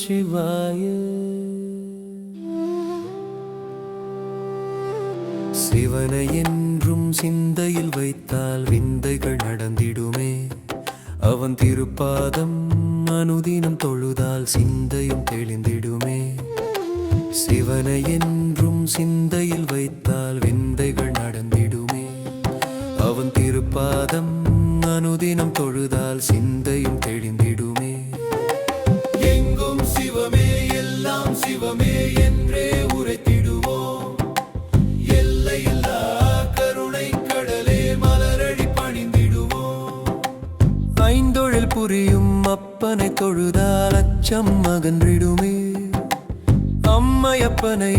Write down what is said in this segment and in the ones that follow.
நமச்சிவாய. சிவனை என்றும் சிந்தையில் வைத்தால் விந்தைகள் நடந்திடுமே. அவன் திருப்பாதம் அனுதினம் தொழுதால் சிந்தையும் தெளிந்திடுமே. சிவனை என்றும் சிந்தையில் வைத்தால் விந்தைகள் நடந்திடுமே. அவன் திருப்பாதம் அனுதினம் தொழுதால் சிந்தையும் தெளிந்திடுமே. எங்கும் சிவமே எல்லாம் சிவமே என்றே உரைத்திடுவோம். எல்லையில்லா கருணை கடலே மலரடி பணிந்திடுவோம். ஐந்தொழில் புரியும் அப்பனை தொழுதால் அச்சம் அகன்றிடுமே. அம்மையப்பனை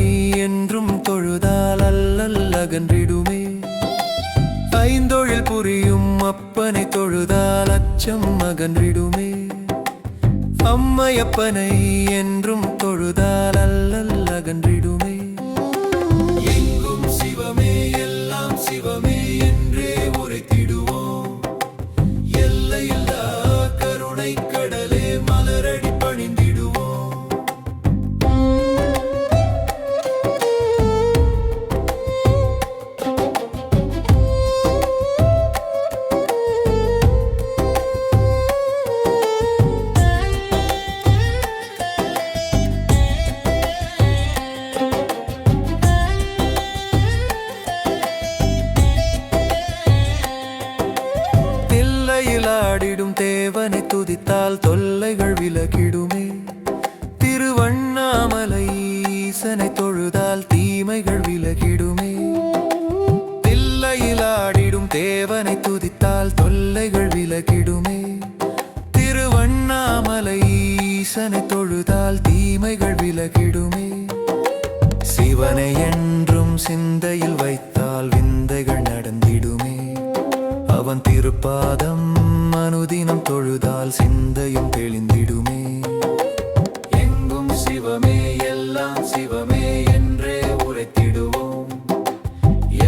என்றும் தொழுதால் அல்லல் அகன்றிடுமே. ஐந்தொழில் புரியும் அப்பனை தொழுதால் அச்சம் அகன்றிடுமே. அம்மையப்பனை என்றும் தொழுதால் அல்லல் அகன்றிடுமே. எங்கும் சிவமே எல்லாம் சிவமே என்றே உரைத்திடுவோம். எல்லையில்லா கருணை கடலே மலரடி பணிந்திடுவோம். ஆடிடும் தேவனை துதித்தால் தொல்லைகள் விலகிடுமே. திருவண்ணாமலை ஈசனை தொழுதால் தீமைகள் விலகிடுமே. தில்லையில் ஆடிடும் தேவனை துதித்தால் தொல்லைகள் விலகிடுமே. திருவண்ணாமலை ஈசனை தொழுதால் தீமைகள் விலகிடுமே. சிவனை என்றும் சிந்தையில் வைத்தால் விந்தைகள் நடந்திடுமே. அவன் திருப்பாதம் அனுதினம் தொழுதால் சிந்தையும் தெளிந்திடுமே. எங்கும் சிவமே எல்லாம் சிவமே என்றே உரைத்திடுவோம்.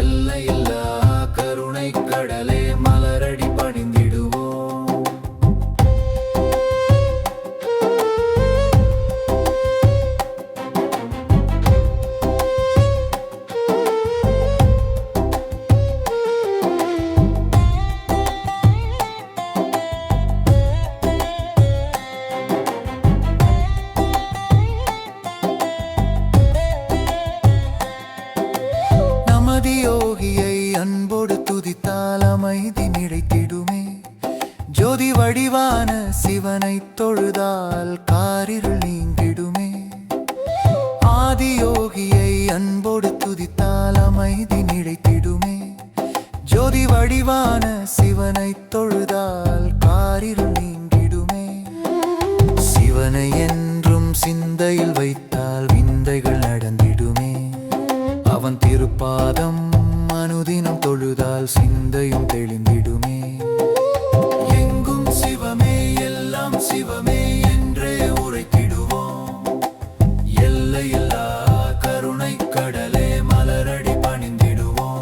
எல்லையில்லா கருணை கடலே மலரடி பணிந்திடுவோம். யோகியை அன்போடு துதித்தால் அமைதி நிலைத்திடுமே. ஜோதி வடிவான சிவனை தொழுதால் காரிருள் நீங்கிடுமே. ஆதி யோகியை அன்போடு துதித்தால் அமைதி நிலைத்திடுமே. ஜோதி வடிவான சிவனை தொழுதால் காரிருள் நீங்கிடுமே. சிவனை என்றும் சிந்தையில் வைத்தால் விந்தைகள் நடந்திடுமே. அவன் திருப்பாதம் அனுதினம் தொழுதால் சிந்தையும் தெளிந்திடுமே. எங்கும் சிவமே எல்லாம் சிவமே என்றே உரைத்திடுவோம். எல்லையில்லா கருணை கடலே மலரடி பணிந்திடுவோம்.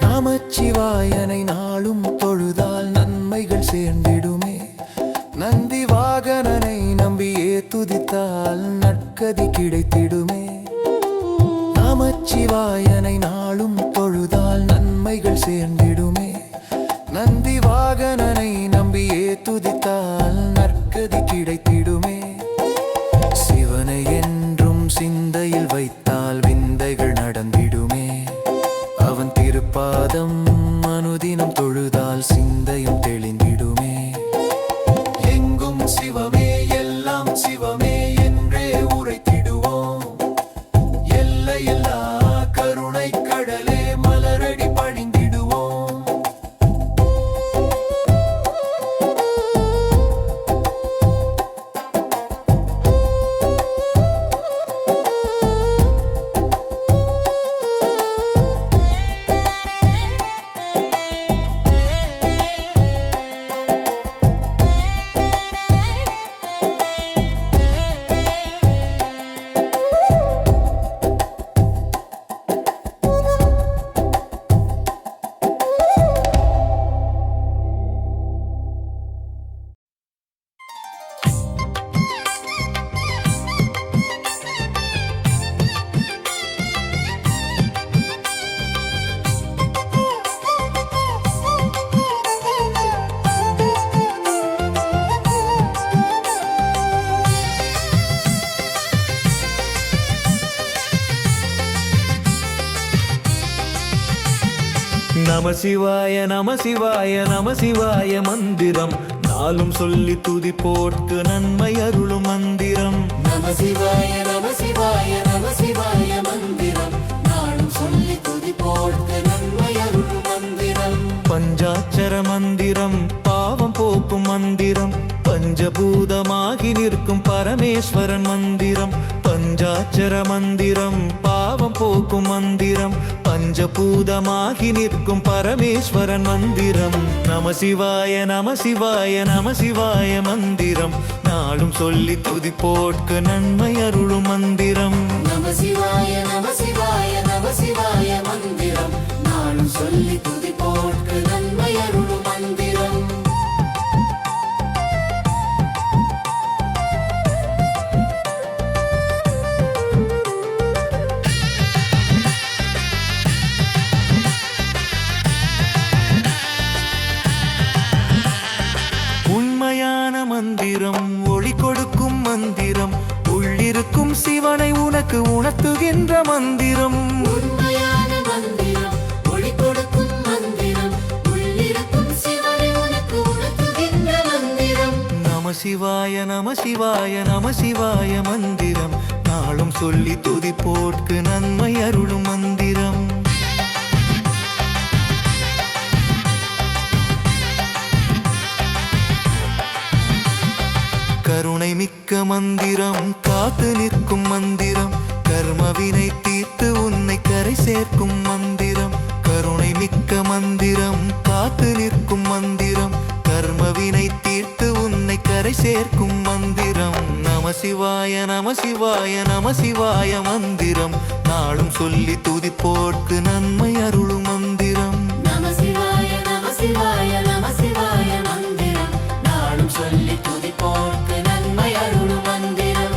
நமச்சிவாயனை நாளும் தொழுதால் நன்மைகள் சேர்ந்திடுமே. நந்தி வாகனனை நம்பியே துதித்தால் நற்கதி கிடைத்திடுமே. நமச்சிவாயனை நாளும் தொழுதால் நன்மைகள் சேர்ந்திடுமே. நந்தி வாகனனை நம்பியே துதித்தால் நற்கதி கிடைத்திடுமே. சிவனை என்றும் சிந்தையில் வைத்தால் விந்தைகள் நடந்திடுமே. அவன் திருப்பாதம் அனுதினம் தொழுதால் சிந்தையும் தெளிந்திடுமே. எங்கும் சிவமே எல்லாம் சிவமே என்றே உரைத்திடுவோம். எல்லையில்லா கருணை கடலே மலரடி பணிந்திடுவோம். நம சிவாய நம சிவாய நம சிவாய மந்திரம் நாளும் சொல்லி துதி போட்கு நன்மை அருளும் மந்திரம். நம சிவாய நம சிவாய நம சிவாய மந்திரம் நாளும் சொல்லி துதி போட்கு நன்மை அருளும் மந்திரம். பஞ்சாட்சர மந்திரம் பாவம் போக்கும் மந்திரம் பஞ்சபூதமாகி நிற்கும் பரமேஸ்வரன் மந்திரம். பஞ்சாட்சர மந்திரம் பாவம் போக்கும் மந்திரம் பஞ்சபூதமாகி நிற்கும் பரமேஸ்வரன் மந்திரம். நம சிவாய நம சிவாய நம சிவாய மந்திரம் நாளும் சொல்லி துதி போட்கு நன்மை அருளும் மந்திரம். நம சிவாய நம சிவாய நம சிவாய மந்திரம் நாளும் சொல்லி துதி போட்கு நன்மை அருளும் மந்திரம். உண்மையான மந்திரம் ஒளி கொடுக்கும் மந்திரம் உள்ளிருக்கும் சிவனை உனக்கு உணர்த்துகின்ற மந்திரம். உண்மையான மந்திரம் ஒளி கொடுக்கும் மந்திரம் உள்ளிருக்கும் சிவனை உனக்கு உணர்த்துகின்ற மந்திரம். நம சிவாய நம சிவாய நம சிவாய மந்திரம் நாளும் சொல்லி துதி போட்கு நன்மை அருளும் மந்திரம். கருணை மிக்க மந்திரம் காத்து நிற்கும் மந்திரம் கர்மவினை தீர்த்து உன்னை கரை சேர்க்கும் மந்திரம். கருணை மிக்க மந்திரம் காத்து நிற்கும் மந்திரம் கர்மவினை தீர்த்து உன்னை கரை சேர்க்கும் மந்திரம். நம சிவாய நம சிவாய நம சிவாய மந்திரம் நாளும் சொல்லி துதி போட்கு நன்மை அருளும் மந்திரம். நம சிவாய நம சிவாய நம சிவாய மந்திரம் நாளும் சொல்லி துதி போட்கு நன்மை அருளும் மந்திரம்.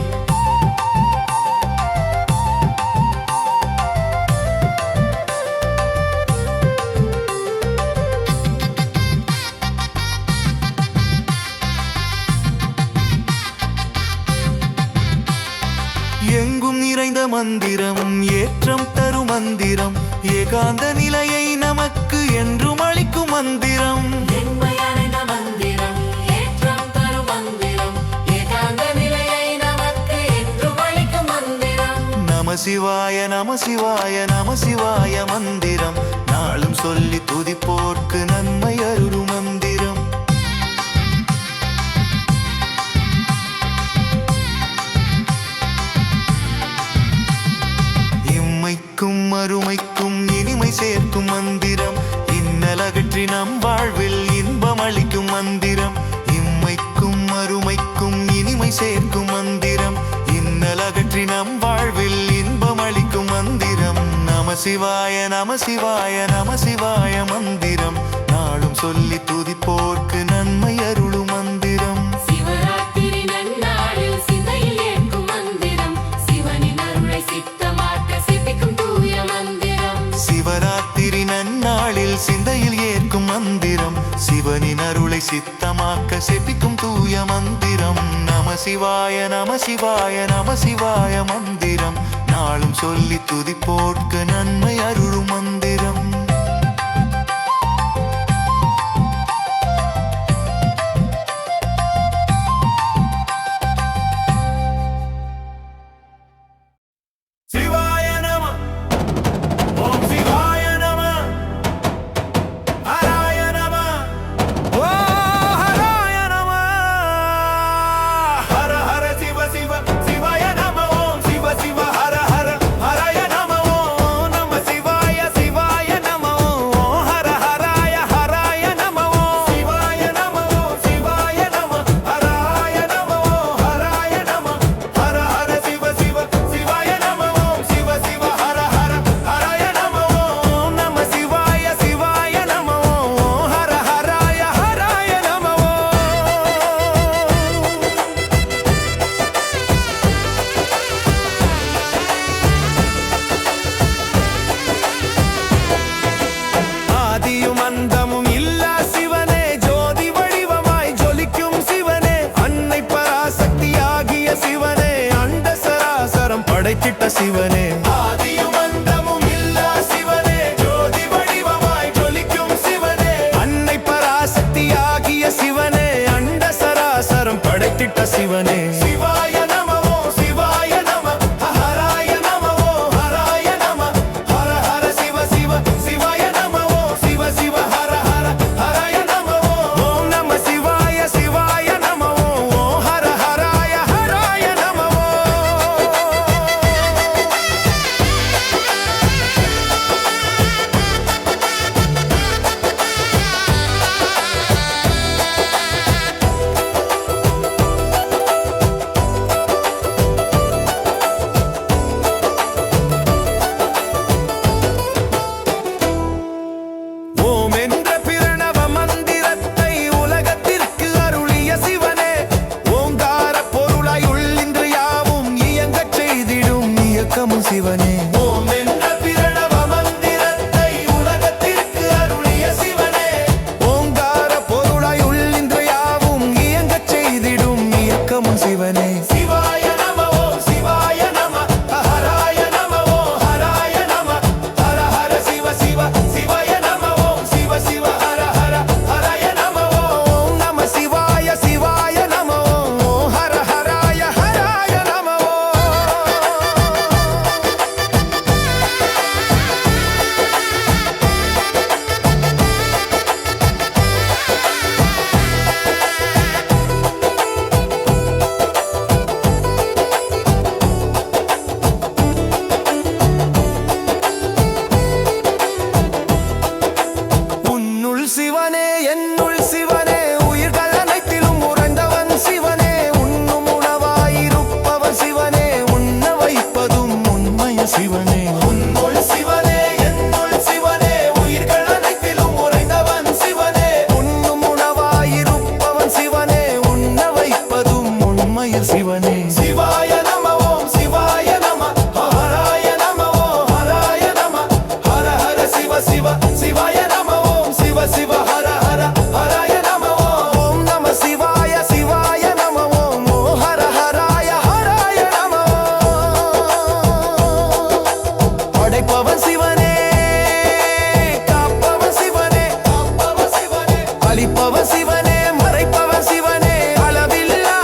எங்கும் நிறைந்த மந்திரம் ஏற்றம் தரும் மந்திரம் ஏகாந்த நிலையை நமக்கு என்றும் அளிக்கும் மந்திரம். எண்மையடைந்த மந்திரம் ஏற்றம் தரும் மந்திரம் ஏகாந்த நிலையை நமக்கு என்றும் அளிக்கும் மந்திரம். நம சிவாய நம சிவாய நம சிவாய மந்திரம் நாளும் சொல்லி துதி போட்கு நன்மை அருளும் மந்திரம். இம்மைக்கும் மறுமைக்கும் இனிமை சேர்க்கும் மந்திரம் இன்னல் அகற்றி நம் வாழ்வில் இன்பம் அளிக்கும் மந்திரம். இம்மைக்கும் மறுமைக்கும் இனிமை சேர்க்கும் மந்திரம் இன்னல் அகற்றி நம் வாழ்வில் இன்பம் அளிக்கும் மந்திரம். நம சிவாய நம சிவாய நம சிவாய மந்திரம் நாளும் சொல்லி துதி போட்கு நன்மை அருளும் மந்திரம். சிவராத்திரி நன்னாளில் சிந்தையில் ஏற்கும் மந்திரம் சிவனின் அருளை சித்தமாக்க சித்திக்கும் தூய மந்திரம். சிவராத்திரி நன்னாளில் சிந்தையில் ஏற்கும் மந்திரம் சிவனின் அருளை சித்தமாக்க செபிக்கும் தூய மந்திரம். நம சிவாய நம சிவாய நம சிவாய மந்திரம் நாளும் சொல்லி துதி போட்கு நன்மை அருளும் மந்திரம். சிவாய நம ஓம் சிவாய நம ஹராய நம ஓ ஹராய நம ஹர ஹர சிவ சிவ சிவாய நம ஓம் சிவ சிவ ஹர ஹர ஹராய நம ஓம் நம சிவாய சிவாய விட்ட சிவனே சிவாய நம ஓம் சிவாய நம ஹராய நம ஓம் ஹராய நம ஹர ஹர சிவ சிவ சிவாய நம ஓம் சிவ சிவ ஹர ஹர ஹராய நம ஓம் நம சிவாய சிவாய நம ஓம் ஹர ஹராய ஹராய நம ஓம் என்ற பிரணவ மந்திரத்தை உலகத்திற்கு அருளிய சிவனே ஓங்கார பொருளாய் உள்ளின்று யாவும் இயங்கச் செய்திடும் இயக்கமும் சிவனே ஓம் என்ற பிரணவ மந்திரத்தை உலகத்திற்கு அருளிய சிவனே ஓங்கார பொருளாய் உள்ளின்று யாவும் இயங்கச் செய்திடும் இயக்கமும் சிவனே சிவாய நம ஓம் சிவாய நம ஹராய நம ஓம் ஹராய நம ஹர ஹர சிவ சிவ சிவாய நம ஓம் சிவ சிவ ஹர ஹர ஹராய நம ஓம் நம சிவாய சிவாய நம ஓம் ஹர ஹராய ஹராய நம உன்னுள் சிவனே என்னுள் சிவனே உயிர்கள் அனைத்திலும் உறைந்தவன் சிவனே உண்ணும் உணவாயிருப்பவன் சிவனே உண்ண வைப்பதும் உண்மைய சிவனே உன்னுள் சிவனே என்னுள் சிவனே உயிர்கள் அனைத்திலும் உறைந்தவன் சிவனே உண்ணும் உணவாயிருப்பவன் சிவனே உண்ண வைப்பதும் உண்மைய சிவனே சிவாய நம ஓம் சிவாய நம ஹராய நம ஓம் ஹராய நம ஹர ஹர சிவ சிவ சிவாய நம ஓம் சிவ சிவ ஹர ஹர ஹராய நம ஓம் நம சிவாய சிவாய நம ஓம் ஹர ஹராய ஹராய நம படைப்பவன் சிவனே காப்பவன் சிவனே அளிப்பவன் சிவனே மறைப்பவன் சிவனே அளவில்லா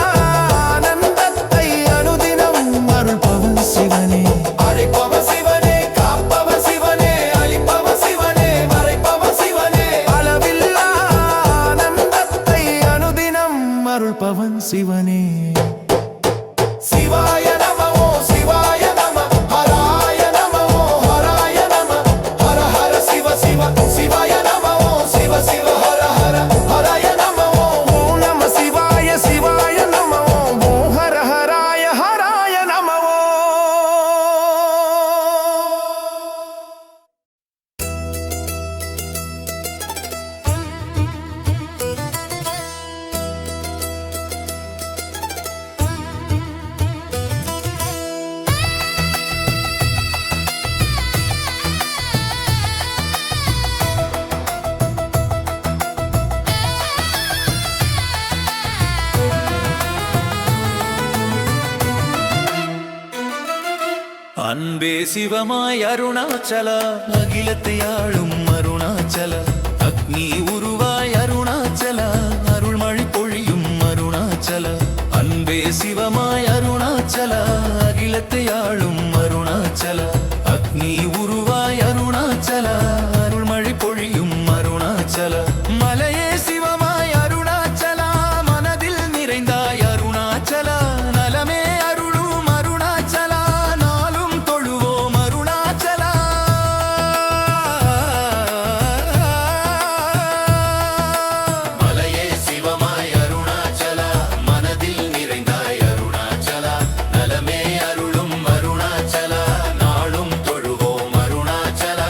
ஆனந்தத்தை அனுதினம் அருள்பவன் சிவனே அழைப்பவன் சிவனே காப்பவன் சிவனே அளிப்பவன் சிவனே மறைப்பவன் சிவனே அளவில்லா ஆனந்தத்தை அனுதினம் அருள்பவன் சிவனே சிவாய நம ஓம் சிவாய நம ஹராய நம ஓம் ஹராய நம ஹர ஹர சிவ சிவ சிவாய நம ஓம் சிவ சிவ ஹர ஹர ஹராய நம ஓம் நம சிவாய சிவாய நம ஓம் ஹர ஹராய ஹராய நம அன்பே சிவமாய் அருணாச்சல அகிலத்தை ஆளும் அருணாச்சல அக்னி உருவாய் அருணாச்சல அருள்மழை பொழியும் அருணாச்சல அன்பே சிவமாய் அருணாச்சல அகிலத்தை ஆளும் அருணாச்சல அக்னி உருவாய் அருணாச்சல அருள்மழை பொழியும் அருணாச்சல மலையே சிவமாய் அருணாச்சல மனதில் நிறைந்தாய் அருணாச்சல நலமே அருளும் அருணாச்சல நாளும் தொழுவோம் அருணாச்சல மலையே சிவமாய் அருணாச்சல மனதில் நிறைந்தாய் அருணாச்சல நலமே அருளும் அருணாச்சல நாளும் தொழுவோம் அருணாச்சல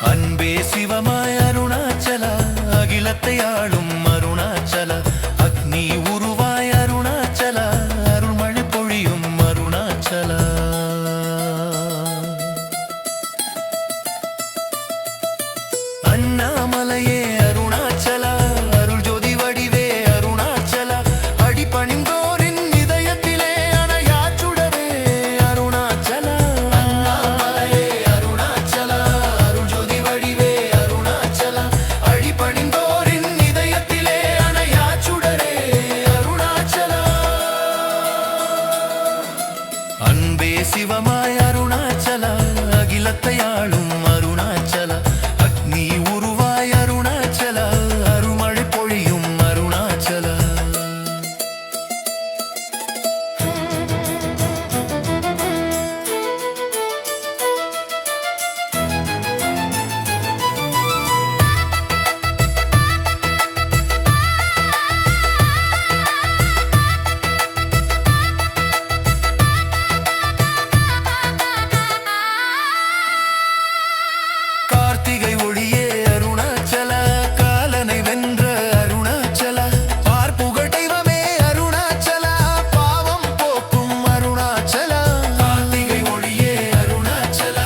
அன்பே சிவமாய் அருணாச்சல அகிலத்தை ஆளும் அருணாச்சல அக்னி உருவாய் அருணாச்சல அருள்மழை பொழியும் அருணாச்சல அன்பே சிவமாய் அருணாச்சல அகிலத்தை ஆளும் அருணாச்சல அக்னி உருவாய் அருணாச்சல அருள்மழை பொழியும் அருணாச்சல கார்த்திகை ஒளியே அருணாச்சல காலனை வென்ற அருணாச்சல பார்ப்புகழ் தெய்வமே அருணாச்சல பாவம் போக்கும் அருணாச்சல கார்த்திகை ஒளியே அருணாச்சல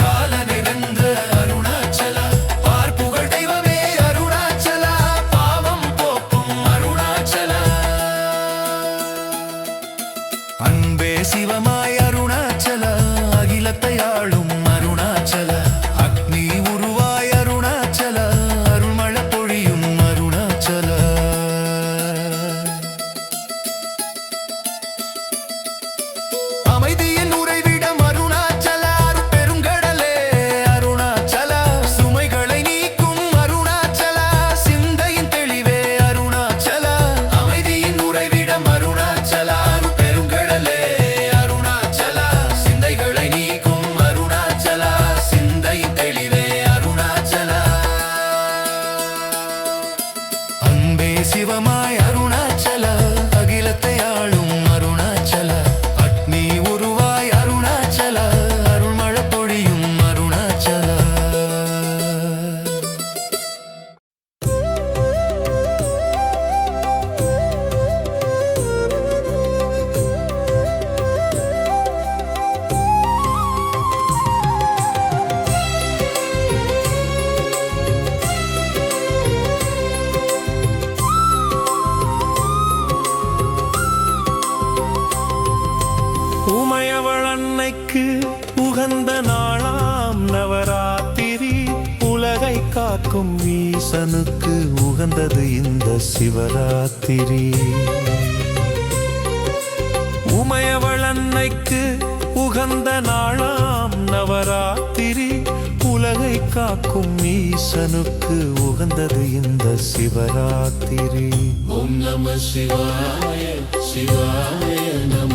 காலனை வென்ற அருணாச்சல பார்ப்புகழ் தெய்வமே அருணாச்சல பாவம் போக்கும் அருணாச்சல அன்பே சிவமாய் அருணாச்சல அகிலத்தை ஆளும் அருணாச்சல அக்னி உருவாய் அருணாச்சல அருள்மழை பொழியும் அருணாச்சல அமைதியின் உறைவிடம் அருணாச்சல பெருங்கடலே அருணாச்சல சுமைகளை நீக்கும் அருணாச்சல சிந்தையின் தெளிவே அருணாச்சல அமைதியின் உறைவிடம் அருணாச்சல பெருங்கடலே அருணாச்சல சிந்தைகளை நீக்கும் அருணாச்சல சிந்தையின் தெளிவே அருணாச்சல அன்பே சிவமாய் அருணாச்சல அகிலத்தை ஆளும் அருணாச்சல அக்னி உருவாய் அருணாச்சல அருள்மழை பொழியும் அருணாச்சல உமையவள் அன்னைக்கு உகந்த நாளாம் நவராத்திரி உலகை காக்கும் ஈசனுக்கு உகந்தது இந்த சிவராத்திரி உமையவள் அன்னைக்கு உகந்த நாளாம் நவராத்திரி உலகை காக்கும் ஈசனுக்கு உகந்தது இந்த சிவராத்திரி. ஓம் நம சிவாய சிவாய நம